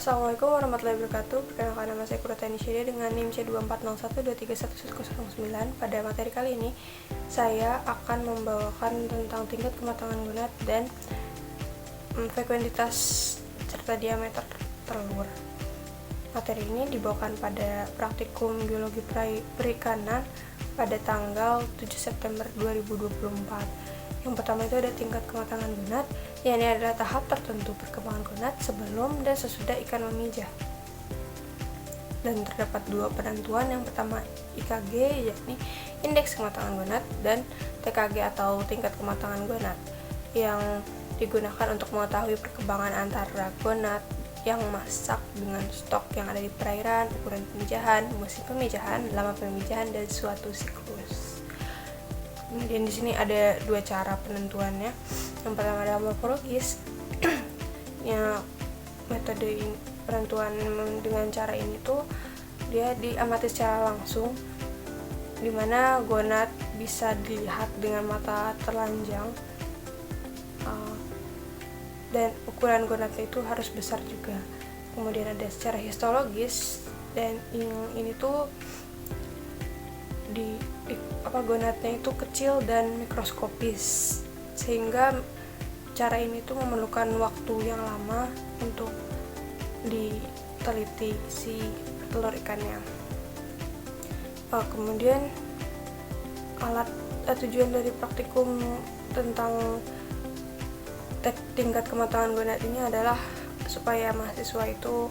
Assalamualaikum warahmatullahi wabarakatuh. Perkenalkan, nama saya Kurata Nishiria dengan NIM C2401231109. Pada materi kali ini, saya akan membawakan tentang tingkat kematangan gonad dan frekuensitas serta diameter telur. Materi ini dibawakan pada praktikum biologi perikanan pada tanggal 7 September 2024. Yang pertama itu ada tingkat kematangan gonad, yang ini adalah tahap tertentu perkembangan gonad sebelum dan sesudah ikan memijah. Dan terdapat dua penentuan, yang pertama IKG yakni indeks kematangan gonad, dan TKG atau tingkat kematangan gonad, yang digunakan untuk mengetahui perkembangan antara gonad yang masak dengan stok yang ada di perairan, ukuran pemijahan, musim pemijahan, lama pemijahan, dan suatu siklus. Kemudian di sini ada dua cara penentuannya. Yang pertama adalah morfologis. Ya, metode penentuan dengan cara ini tuh dia diamati secara langsung, dimana gonad bisa dilihat dengan mata telanjang, dan ukuran gonadnya itu harus besar juga. Kemudian ada secara histologis, dan ini tuh gonadnya itu kecil dan mikroskopis, sehingga cara ini tuh memerlukan waktu yang lama untuk diteliti si telur ikannya. Kemudian tujuan dari praktikum tentang tingkat kematangan gonad ini adalah supaya mahasiswa itu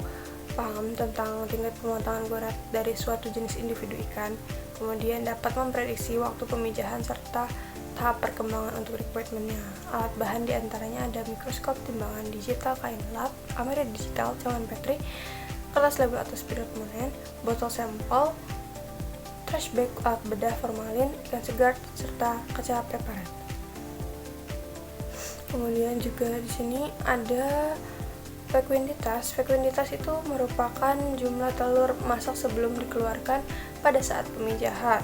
paham tentang tingkat kematangan gonad dari suatu jenis individu ikan, kemudian dapat memprediksi waktu pemijahan serta tahap perkembangan untuk requirement-nya. Alat bahan diantaranya ada mikroskop, timbangan digital, kain lab, kamera digital, cawan Petri, kertas label atau spidol permanen, botol sampel, trash bag, alat bedah formalin, ikan segar, serta kaca preparat. Kemudian juga di sini ada frekuensitas. Frekuensitas itu merupakan jumlah telur masak sebelum dikeluarkan pada saat pemijahan.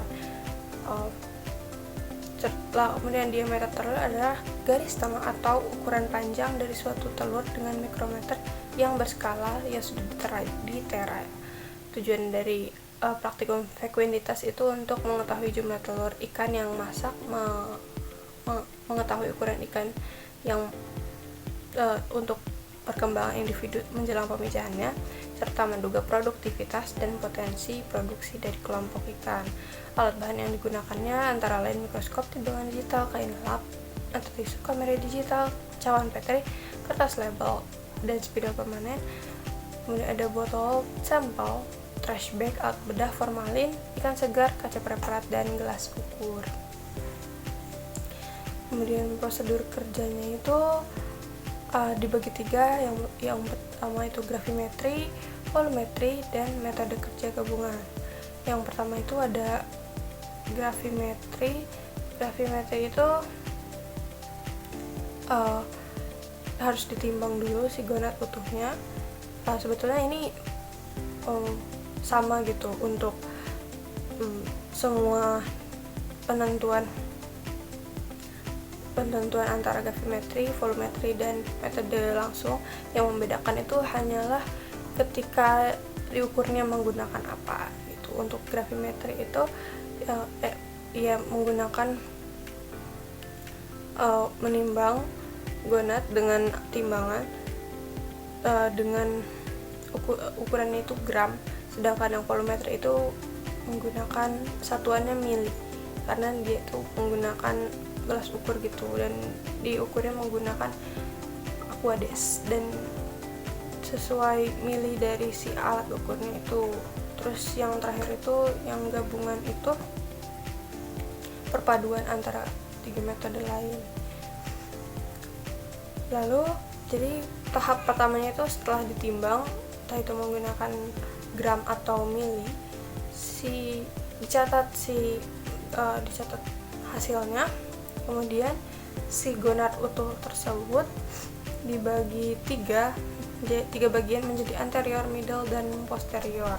Kemudian diameter telur adalah garis tengah atau ukuran panjang dari suatu telur dengan mikrometer yang berskala yang sudah ditera. Tujuan dari praktikum frekuensitas itu untuk mengetahui jumlah telur ikan yang masak, mengetahui ukuran ikan yang untuk perkembangan individu menjelang pemijahannya, serta menduga produktivitas dan potensi produksi dari kelompok ikan. Alat bahan yang digunakannya antara lain mikroskop, timbangan digital, kain lab atau tisu, kamera digital, cawan Petri, kertas label, dan spidol permanen. Kemudian ada botol sampel, trash bag, alat bedah formalin, ikan segar, kaca preparat, dan gelas ukur. Kemudian prosedur kerjanya itu dibagi tiga. Yang pertama itu gravimetri, volumetri, dan metode kerja gabungan. Yang pertama itu ada gravimetri. Gravimetri itu harus ditimbang dulu si gonad utuhnya. Sebetulnya ini sama gitu untuk semua penentuan antara gravimetri, volumetri, dan metode langsung. Yang membedakan itu hanyalah ketika diukurnya menggunakan apa gitu. Untuk gravimetri itu menggunakan menimbang gonad dengan timbangan dengan ukurannya itu gram, sedangkan yang volumetri itu menggunakan satuannya mili, karena dia itu menggunakan gelas ukur gitu, dan diukurnya menggunakan aquades, dan sesuai mili dari si alat ukurnya itu. Terus yang terakhir itu yang gabungan itu perpaduan antara tiga metode lain. Lalu jadi tahap pertamanya itu setelah ditimbang, entah itu menggunakan gram atau mili, dicatat hasilnya. Kemudian si gonad utuh tersebut dibagi tiga bagian menjadi anterior, middle, dan posterior.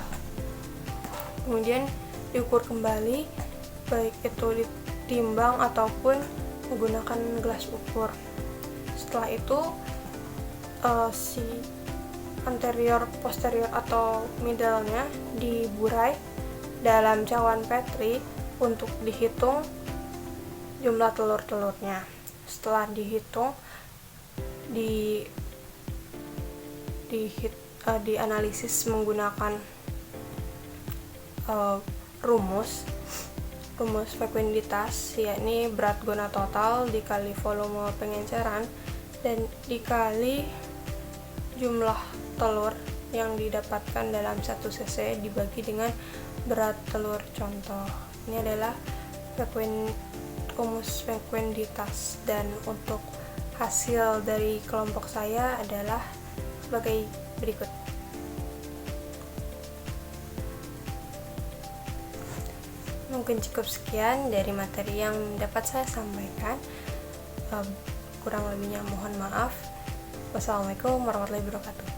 Kemudian diukur kembali, baik itu ditimbang ataupun menggunakan gelas ukur. Setelah itu si anterior, posterior, atau middle-nya diburai dalam cawan Petri untuk dihitung jumlah telur-telurnya. Setelah dihitung, dianalisis menggunakan rumus frekuensitas, yakni berat gona total dikali volume pengenceran dan dikali jumlah telur yang didapatkan dalam 1 cc dibagi dengan berat telur contoh. Ini adalah rumus frekuensitas, dan untuk hasil dari kelompok saya adalah sebagai berikut. Mungkin cukup sekian dari materi yang dapat saya sampaikan. Kurang lebihnya mohon maaf. Wassalamualaikum warahmatullahi wabarakatuh.